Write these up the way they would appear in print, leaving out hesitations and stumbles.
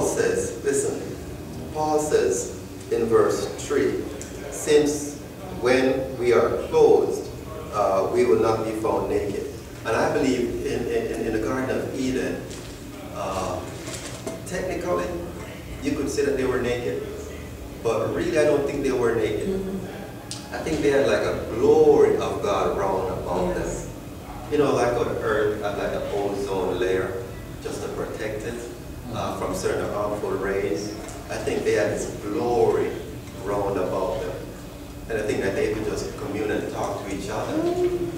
Paul says, listen, Paul says in verse 3, since when we are clothed, we will not be found naked. And I believe in the Garden of Eden, technically, you could say that they were naked, but really I don't think they were naked. I think they had like a glory of God round about them. You know, like on earth had like an ozone layer just to protect it from certain harmful rays. I think they had this glory round about them. And I think that they could just commune and talk to each other.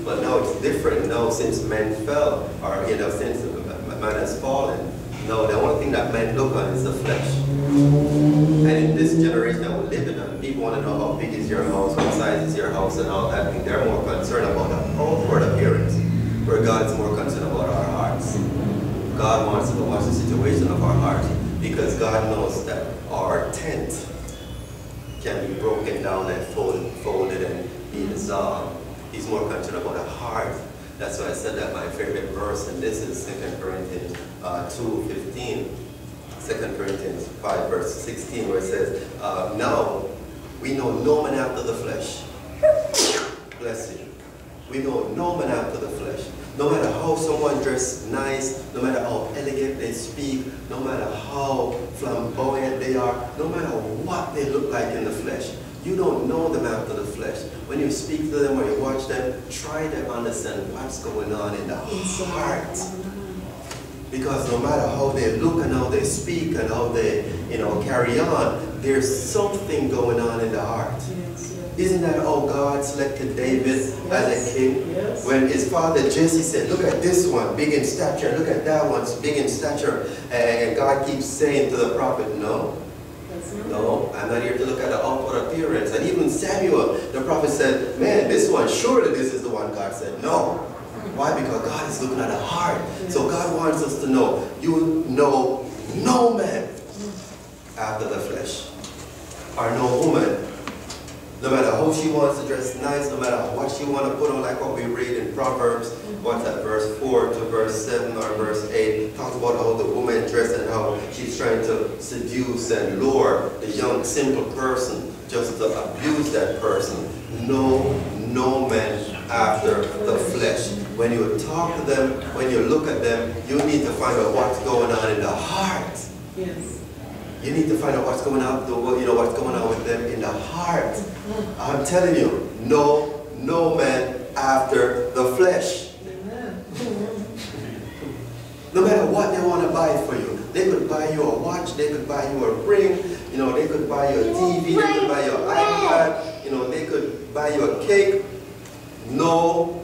But now it's different. Now since men fell, or since man has fallen, no, the only thing that men look on is the flesh. And in this generation that we're living in, people want to know how big is your house, what size is your house, and all that. I think they're more concerned about the outward appearance, where God is more concerned about our hearts. God wants to watch the situation of our heart, because God knows that our tent can be broken down and folded and be dissolved. He's more concerned about the heart. That's why I said that my favorite verse, and this is 2 Corinthians 2:15. 2 Corinthians 5 verse 16, where it says, now we know no man after the flesh. Bless you. We know no man after the flesh. No matter how someone dressed nice, no matter how elegant they speak, no matter how flamboyant they are, no matter what they look like in the flesh, you don't know them after the flesh. When you speak to them or you watch them, try to understand what's going on in the heart. Because no matter how they look and how they speak and how they, carry on, there's something going on in the heart. Isn't that how God selected David as a king? Yes. When his father Jesse said, look at this one, big in stature, look at that one, big in stature. And God keeps saying to the prophet, no, I'm not here to look at the outward appearance. And even Samuel, the prophet said, man, this one, surely this is the one. God said, no. Why? Because God is looking at the heart. Yes. So God wants us to know, you know no man after the flesh, or no woman. No matter how she wants to dress nice, no matter what she wants to put on, like what we read in Proverbs, what's that, verse 4 to verse 7 or verse 8, talks about how the woman dressed and how she's trying to seduce and lure the young, simple person just to abuse that person. No man after the flesh. When you talk to them, when you look at them, you need to find out what's going on in the heart. Yes. You need to find out what's going on, what's going on with them in the heart. I'm telling you, no man after the flesh. No matter what they want to buy for you. They could buy you a watch, they could buy you a ring, they could buy you a TV, they could buy you an iPad, they could buy you a cake. No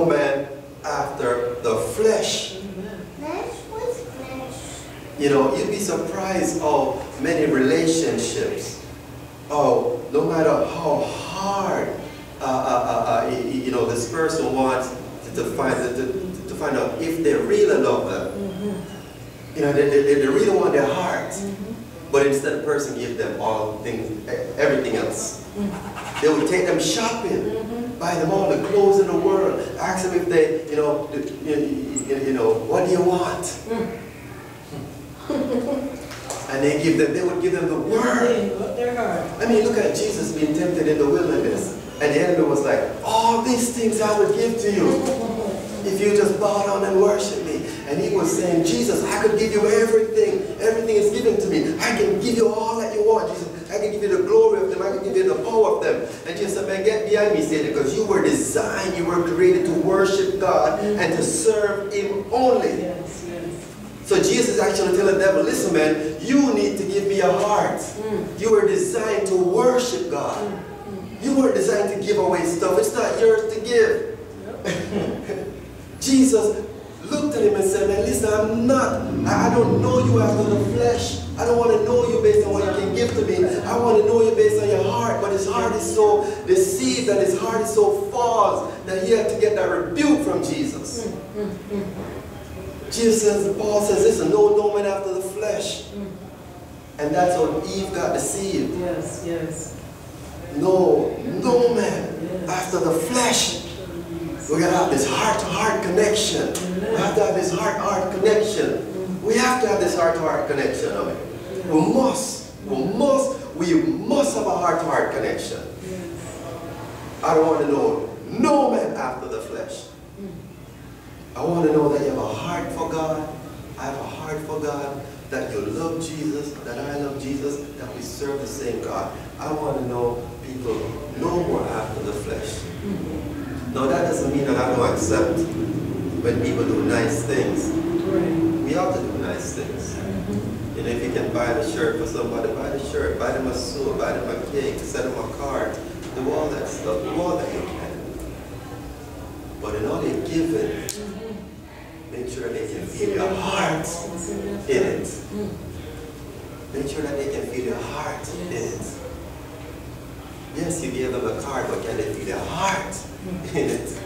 man after the flesh. You'd be surprised how many relationships, no matter how hard, this person wants to find out if they really love them. They really want their heart. But instead, the person gives them everything else. They would take them shopping, buy them all the clothes in the world, ask them if they, what do you want? And they would give them the word. I mean, look at Jesus being tempted in the wilderness. And the enemy was like, all these things I will give to you if you just bow down and worship me. And he was saying, Jesus, I could give you everything. Everything is given to me. I can give you all that you want. Jesus, I can give you the glory of them. I can give you the power of them. And Jesus said, man, get behind me, Satan, because you were designed, you were created to worship God and to serve him only. Yes, yes. So Jesus is actually telling the devil, listen, man, you need to give me a heart. You were designed to worship God. You weren't designed to give away stuff. It's not yours to give. Jesus looked at him and said, man, listen, I don't know you after the flesh. I don't want to know you based on what you can give to me. I want to know you based on your heart. But his heart is so deceived, that his heart is so false, that he had to get that rebuke from Jesus. Jesus says, Paul says, listen, no man after the flesh. And that's how Eve got deceived. Yes, yes. No man after the flesh. We got to have this heart-to-heart connection. We have to have this heart-to-heart connection. We have to have this heart-to-heart connection of it. We must have a heart-to-heart connection. I don't want to know no man after the flesh. I want to know that you have a heart for God. I have a heart for God. That you love Jesus. That I love Jesus. That we serve the same God. I want to know people no more after the flesh. Now that doesn't mean that I don't accept when people do nice things. We ought to do nice things. You know, if you can buy the shirt for somebody, buy the shirt. Buy them a suit. Buy them a cake. Send them a card. Do all that stuff. Do all that you can. But in all you're giving, make sure they can feel your heart in it. Make sure that they can feel your heart in it. Yes, you gave them a card, but can they feel your heart in it?